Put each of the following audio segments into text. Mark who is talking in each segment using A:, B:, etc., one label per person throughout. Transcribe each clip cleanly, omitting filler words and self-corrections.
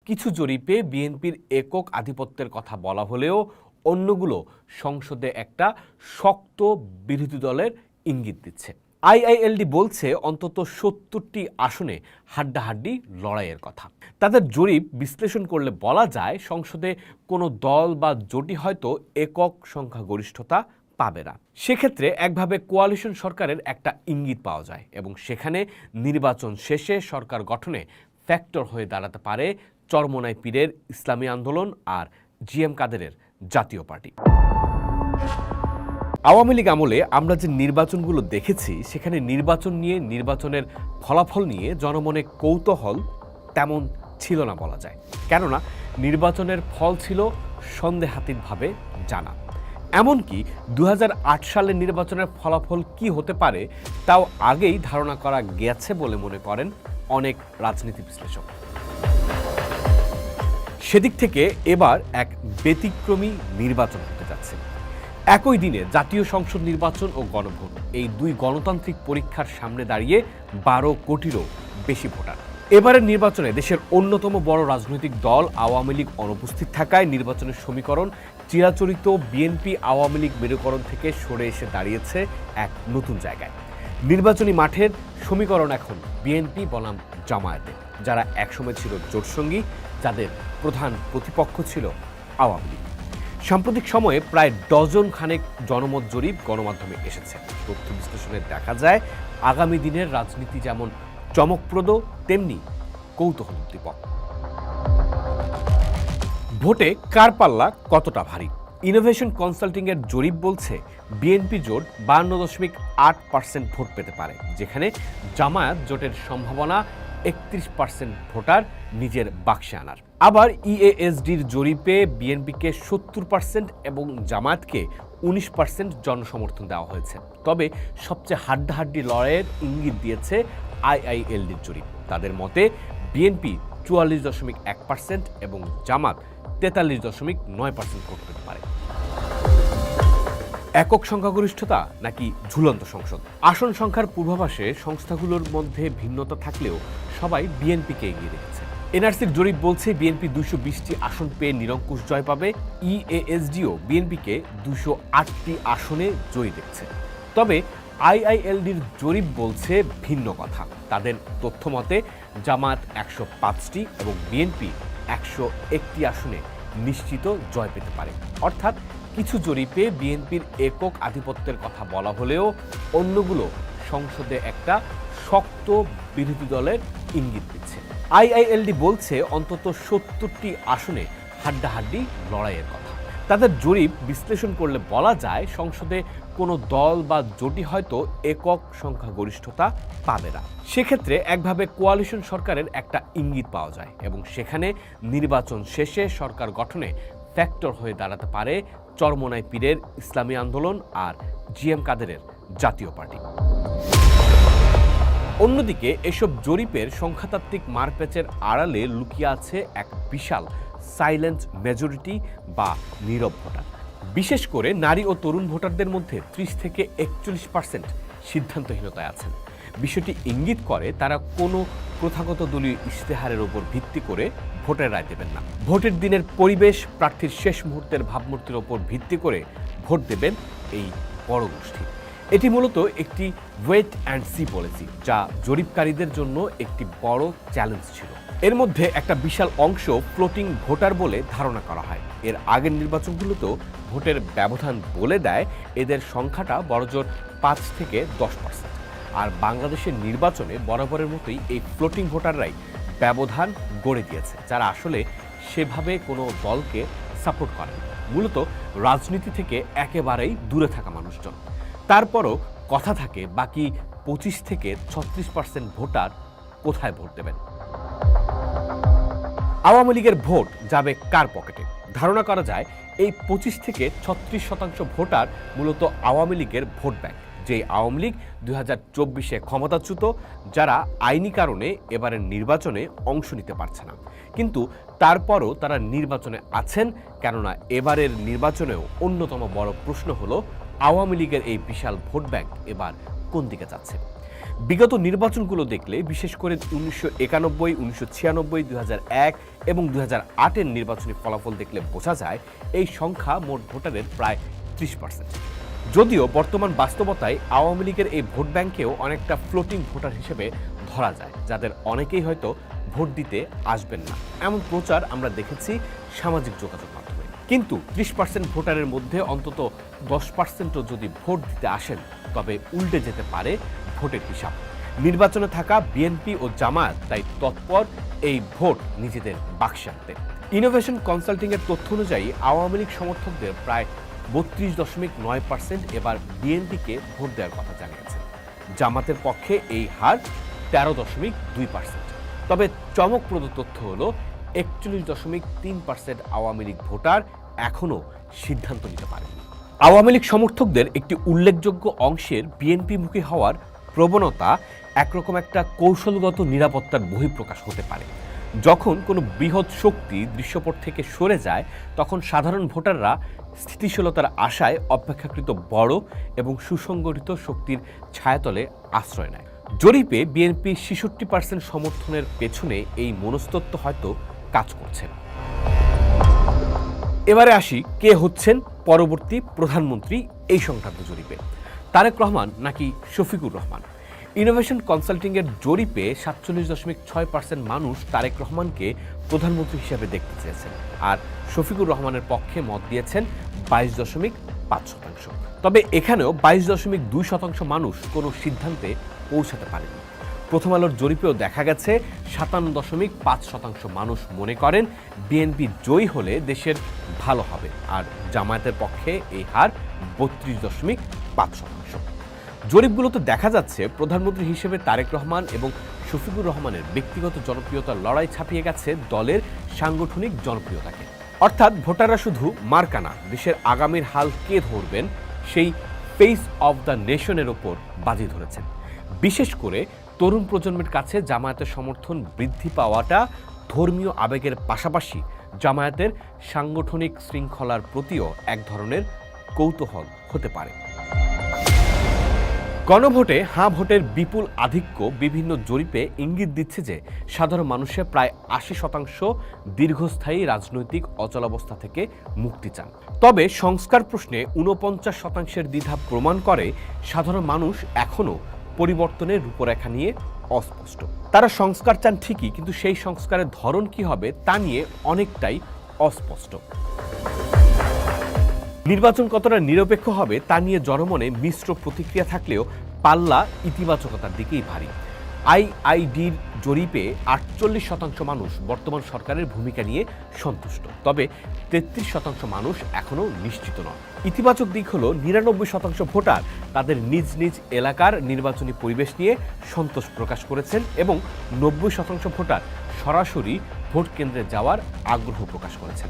A: কিছু জরিপে বিএনপির একক আধিপত্যের কথা বলা হলেও অন্যগুলো সংসদে একটা শক্ত বিরোধী দলের ইঙ্গিত দিচ্ছে। আইআইএলডি বলছে অন্তত ৭০টি আসনে হাড্ডাহাড্ডি লড়াইয়ের কথা। তাদের জরিপ বিশ্লেষণ করলে বলা যায় সংসদে কোনো দল বা জোটই হয়তো একক সংখ্যাগরিষ্ঠতা পাবে না। সেক্ষেত্রে একভাবে কোয়ালিশন সরকারের একটা ইঙ্গিত পাওয়া যায় এবং সেখানে নির্বাচন শেষে সরকার গঠনে ফ্যাক্টর হয়ে দাঁড়াতে পারে চরমোনাই পীরের ইসলামী আন্দোলন আর জিএম কাদেরের জাতীয় পার্টি। আওয়ামী লীগ আমলে আমরা যে নির্বাচনগুলো দেখেছি সেখানে নির্বাচন নিয়ে, নির্বাচনের ফলাফল নিয়ে জনমনে কৌতূহল তেমন ছিল না বলা যায়। কেননা নির্বাচনের ফল ছিল সন্দেহাতীতভাবে জানা। এমনকি ২০০৮ সালের নির্বাচনের ফলাফল কি হতে পারে তাও আগেই ধারণা করা গেছে বলে মনে করেন অনেক রাজনীতি বিশ্লেষক। সেদিক থেকে এবার এক ব্যতিক্রমী নির্বাচন হতে যাচ্ছে। একই দিনে জাতীয় সংসদ নির্বাচন ও গণভোট, এই দুই গণতান্ত্রিক পরীক্ষার সামনে দাঁড়িয়ে ১২ কোটিরও বেশি ভোটার। এবারের নির্বাচনে দেশের অন্যতম বড় রাজনৈতিক দল আওয়ামী লীগ অনুপস্থিত থাকায় নির্বাচনের সমীকরণ চিরাচরিত বিএনপি আওয়ামী লীগ মেরুকরণ থেকে সরে এসে দাঁড়িয়েছে এক নতুন জায়গায়। নির্বাচনী মাঠের সমীকরণ এখন বিএনপি বনাম জামায়াতে, যারা একসময় ছিল জোটসঙ্গী, যাদের প্রধান প্রতিপক্ষ ছিল আওয়ামী লীগ। সাম্প্রতিক সময়ে প্রায় ডজন খানেক জনমত জরিপ গণমাধ্যমে এসেছে। তথ্য বিশ্লেষণে দেখা যায় আগামী দিনের রাজনীতি যেমন চমকপ্রদ তেমনি কৌতূহলোদ্দীপক। ভোটে কার পাল্লা কতটা ভারী? ইনোভেশন কনসাল্টিং এর জরিপ বলছে বিএনপি জোট ৫২.৮% ভোট পেতে পারে, যেখানে জামায়াত জোটের সম্ভাবনা ৩১% ভোটার নিজের বাক্সে আনার। আবার ইএএসডির জরিপে বিএনপিকে ৭০% এবং জামায়াতকে ১৯% জনসমর্থন দেওয়া হয়েছে। তবে সবচেয়ে হাড্ডাহাড্ডি লড়াইয়ের ইঙ্গিত দিয়েছে আইআইএলডির জরিপ। তাদের মতে বিএনপি ৪৪.১% এবং জামাত ৪৩.৯% ভোট পেতে পারে। একক সংখ্যাগরিষ্ঠতা নাকি ঝুলন্ত সংসদ? আসন সংখ্যার পূর্বাভাসে সংস্থাগুলোর মধ্যে ভিন্নতা থাকলেও সবাই বিএনপিকে এগিয়ে রেখেছে। এনআরসির জরিপ বলছে বিএনপি ২২০টি আসন পেয়ে নিরঙ্কুশ জয় পাবে। ইএএসডিও বিএনপিকে ২০৮টি আসনে জয়ী দেখছে। তবে আইআইএলডির জরিপ বলছে ভিন্ন কথা। তাদের তথ্য মতে জামায়াত ১০৫টি এবং বিএনপি ১০১টি আসনে নিশ্চিত জয় পেতে পারে। অর্থাৎ কিছু জরিপে বিএনপির একক আধিপত্যের কথা বলা হলেও অন্যগুলো সংসদে একটা শক্ত বিরোধী দলের ইঙ্গিত দিচ্ছে। আইআইএলডি বলছে অন্তত ৭০টি আসনে হাড্ডাহাড্ডি লড়াইয়ের কথা। তাদের জরিপ বিশ্লেষণ করলে বলা যায় সংসদে কোনো দল বা জোটই হয়তো একক সংখ্যাগরিষ্ঠতা পাবে না। সেক্ষেত্রে একভাবে কোয়ালিশন সরকারের একটা ইঙ্গিত পাওয়া যায় এবং সেখানে নির্বাচন শেষে সরকার গঠনে ফ্যাক্টর হয়ে দাঁড়াতে পারে চরমোনাই পীরের ইসলামী আন্দোলন আর জিএম কাদেরের জাতীয় পার্টি। অন্যদিকে এসব জরিপের সংখ্যাতাত্ত্বিক মারপ্যাচের আড়ালে লুকিয়ে আছে এক বিশাল সাইলেন্ট মেজরিটি বা নীরব ভোটার। বিশেষ করে নারী ও তরুণ ভোটারদের মধ্যে ৩০ থেকে ৪১% সিদ্ধান্তহীনতায় আছেন। বিষয়টি ইঙ্গিত করে তারা কোনো প্রথাগত দলীয় ইশতেহারের উপর ভিত্তি করে ভোটের রায় দেবেন না। ভোটের দিনের পরিবেশ, প্রার্থীর শেষ মুহূর্তের ভাবমূর্তির ওপর ভিত্তি করে ভোট দেবেন এই বড় গোষ্ঠী। এটি মূলত একটি ওয়েট অ্যান্ড সি পলিসি, যা জরিপকারীদের জন্য একটি বড় চ্যালেঞ্জ ছিল। এর মধ্যে একটা বিশাল অংশ ফ্লোটিং ভোটার বলে ধারণা করা হয়। এর আগের নির্বাচনগুলোতেও ভোটের ব্যবধান বলে দেয় এদের সংখ্যাটা বড়জোর ৫ থেকে ১০%। আর বাংলাদেশের নির্বাচনে বরাবরের মতোই এই ফ্লোটিং ভোটাররাই ব্যবধান গড়ে দিয়েছে, যারা আসলে সেভাবে কোনো দলকে সাপোর্ট করেন, মূলত রাজনীতি থেকে একেবারেই দূরে থাকা মানুষজন। তারপরও কথা থাকে বাকি ২৫ থেকে ৩৬% ভোটার কোথায় ভোট দেবেন। আওয়ামী লীগের ভোট যাবে কার পকেটে? ধারণা করা যায় এই ২৫ থেকে ৩৬% ভোটার মূলত আওয়ামী লীগের ভোট ব্যাংক, যে আওয়ামী লীগ ২০২৪-এ ক্ষমতাচ্যুত, যারা আইনি কারণে এবারের নির্বাচনে অংশ নিতে পারছে না। কিন্তু তারপরও তারা নির্বাচনে আছেন, কেননা এবারের নির্বাচনেও অন্যতম বড় প্রশ্ন হলো আওয়ামী লীগের এই বিশাল ভোট ব্যাংক এবার কোন দিকে যাচ্ছে। বিগত নির্বাচনগুলো দেখলে, বিশেষ করে 1991, 1996, 2001 এবং 2008-এর নির্বাচনী ফলাফল দেখলে বোঝা যায় এই সংখ্যা মোট ভোটারের প্রায় 30%। যদিও বর্তমান বাস্তবতায় আওয়ামী লীগের এই ভোট ব্যাংকেও অনেকটা ফ্লোটিং ভোটার হিসেবে ধরা যায়, যাদের অনেকেই হয়তো ভোট দিতে আসবেন না, এমন প্রচার আমরা দেখেছি সামাজিক যোগাযোগ মাধ্যমে। কিন্তু 30% ভোটারের মধ্যে অন্তত 10%ও যদি ভোট দিতে আসেন, তবে উল্টে যেতে পারে ভোটের হিসাব। নির্বাচনে থাকা বিএনপি ও জামায়াত তাই তৎপর এই ভোট নিজেদের বাক্সে আনতে। ইনোভেশন কনসাল্টিং এর তথ্য অনুযায়ী আওয়ামী লীগ সমর্থকদের প্রায় 32.9% এবার বিএনপিকে ভোট দেওয়ার কথা জানিয়েছেন। জামাতের পক্ষে এই হার 13.2%। তবে চমকপ্রদ তথ্য হল 41.3% আওয়ামী লীগ ভোটার এখনও সিদ্ধান্ত নিতে পারেনি। আওয়ামী লীগ সমর্থকদের একটি উল্লেখযোগ্য অংশের বিএনপিমুখী হওয়ার প্রবণতা একরকম একটা কৌশলগত নিরাপত্তার বহিঃপ্রকাশ হতে পারে। যখন কোনো বৃহৎ শক্তি দৃশ্যপট থেকে সরে যায়, তখন সাধারণ ভোটাররা স্থিতিশীলতার আশায় অপেক্ষাকৃত বড় এবং সুসংগঠিত শক্তির ছায়াতলে আশ্রয় নেয়। জরিপে বিএনপি 66% সমর্থনের পেছনে এই মনস্তত্ত্ব হয়তো কাজ করছে। এবারে আসি, কে হচ্ছেন পরবর্তী প্রধানমন্ত্রী এই সংক্রান্ত জরিপে, তারেক রহমান নাকি শফিকুর রহমান? ইনোভেশন কনসাল্টিং এর জরিপে 47.6% মানুষ তারেক রহমানকে প্রধানমন্ত্রী হিসেবে দেখতে চেয়েছেন, আর শফিকুর রহমানের পক্ষে মত দিয়েছেন 22.5%। তবে এখানেও 22.2% মানুষ কোনো সিদ্ধান্তে পৌঁছাতে পারেনি। প্রথম আলোর জরিপেও দেখা গেছে 57.5% মানুষ মনে করেন বিএনপি জয়ী হলে দেশের ভালো হবে, আর জামায়াতের পক্ষে এই হার 32.5%। জরিপগুলোতে দেখা যাচ্ছে প্রধানমন্ত্রী হিসেবে তারেক রহমান এবং শফিকুর রহমানের ব্যক্তিগত জনপ্রিয়তার লড়াই ছাপিয়ে গেছে দলের সাংগঠনিক জনপ্রিয়তাকে। অর্থাৎ ভোটাররা শুধু মার্কা না, দেশের আগামীর হাল কে ধরবেন সেই ফেস অব দ্য নেশনের ওপর বাজি ধরেছেন। বিশেষ করে তরুণ প্রজন্মের কাছে জামায়াতের সমর্থন বৃদ্ধি পাওয়াটা ধর্মীয় আবেগের পাশাপাশি জামায়াতের সাংগঠনিক শৃঙ্খলার প্রতিও এক ধরনের কৌতূহল হতে পারে। গণভোটে হাঁ ভোটের বিপুল আধিক্য বিভিন্ন জরিপে ইঙ্গিত দিচ্ছে যে সাধারণ মানুষের প্রায় 80% দীর্ঘস্থায়ী রাজনৈতিক অচলাবস্থা থেকে মুক্তি চান। তবে সংস্কার প্রশ্নে 49% দ্বিধা প্রমাণ করে সাধারণ মানুষ এখনও পরিবর্তনের রূপরেখা নিয়ে অস্পষ্ট। তারা সংস্কার চান ঠিকই, কিন্তু সেই সংস্কারের ধরন কি হবে তা নিয়ে অনেকটাই অস্পষ্ট। নির্বাচন কতটা নিরপেক্ষ হবে তা নিয়ে জনমনে মিশ্র প্রতিক্রিয়া থাকলেও পাল্লা ইতিবাচকতার দিকেই ভারী। আইআইডির জরিপে 48% মানুষ বর্তমান সরকারের ভূমিকা নিয়ে সন্তুষ্ট, তবে 33% মানুষ এখনও নিশ্চিত নন। ইতিবাচক দিক হলো 99% ভোটার তাদের নিজ নিজ এলাকার নির্বাচনী পরিবেশ নিয়ে সন্তোষ প্রকাশ করেছেন এবং 90% ভোটার সরাসরি ভোট কেন্দ্রে যাওয়ার আগ্রহ প্রকাশ করেছেন।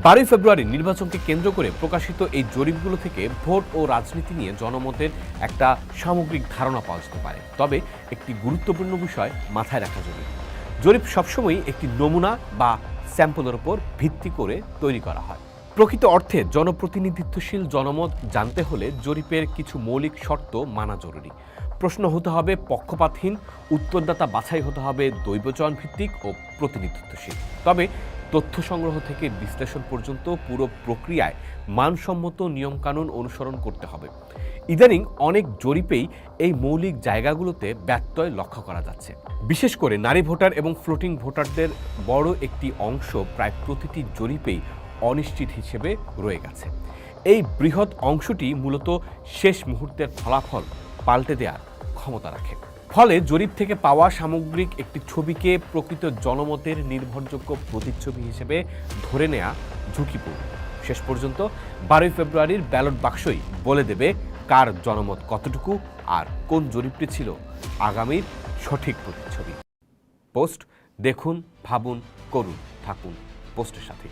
A: 12 ফেব্রুয়ারি নির্বাচনকে কেন্দ্র করে প্রকাশিত এই জরিপগুলো থেকে ভোট ও রাজনীতি নিয়ে জনমতের একটা সামগ্রিক ধারণা পাওয়া যেতে পারে। তবে একটি গুরুত্বপূর্ণ বিষয় মাথায় রাখা জরুরি, জরিপ সবসময় একটি নমুনা বা স্যাম্পলের উপর ভিত্তি করে তৈরি করা হয়। প্রকৃত অর্থে জনপ্রতিনিধিত্বশীল জনমত জানতে হলে জরিপের কিছু মৌলিক শর্ত মানা জরুরি। প্রশ্ন হতে হবে পক্ষপাতহীন, উত্তরদাতা বাছাই হতে হবে দৈবচয়ন ভিত্তিক ও প্রতিনিধিত্বশীল। তবে তথ্য সংগ্রহ থেকে বিশ্লেষণ পর্যন্ত পুরো প্রক্রিয়ায় মানসম্মত নিয়মকানুন অনুসরণ করতে হবে। ইদানিং অনেক জরিপেই এই মৌলিক জায়গাগুলোতে ব্যত্যয় লক্ষ্য করা যাচ্ছে। বিশেষ করে নারী ভোটার এবং ফ্লোটিং ভোটারদের বড় একটি অংশ প্রায় প্রতিটি জরিপেই অনিশ্চিত হিসেবে রয়ে গেছে। এই বৃহৎ অংশটি মূলত শেষ মুহূর্তের ফলাফল পাল্টে দেওয়ার ক্ষমতা রাখে। ফলে জরিপ থেকে পাওয়া সামগ্রিক একটি ছবিকে প্রকৃত জনমতের নির্ভরযোগ্য প্রতিচ্ছবি হিসেবে ধরে নেওয়া ঝুঁকিপূর্ণ। শেষ পর্যন্ত 12 ফেব্রুয়ারির ব্যালট বাক্সই বলে দেবে কার জনমত কতটুকু আর কোন জরিপটি ছিল আগামীর সঠিক প্রতিচ্ছবি। পোস্ট দেখুন, ভাবুন, করুন, থাকুন পোস্টের সাথে।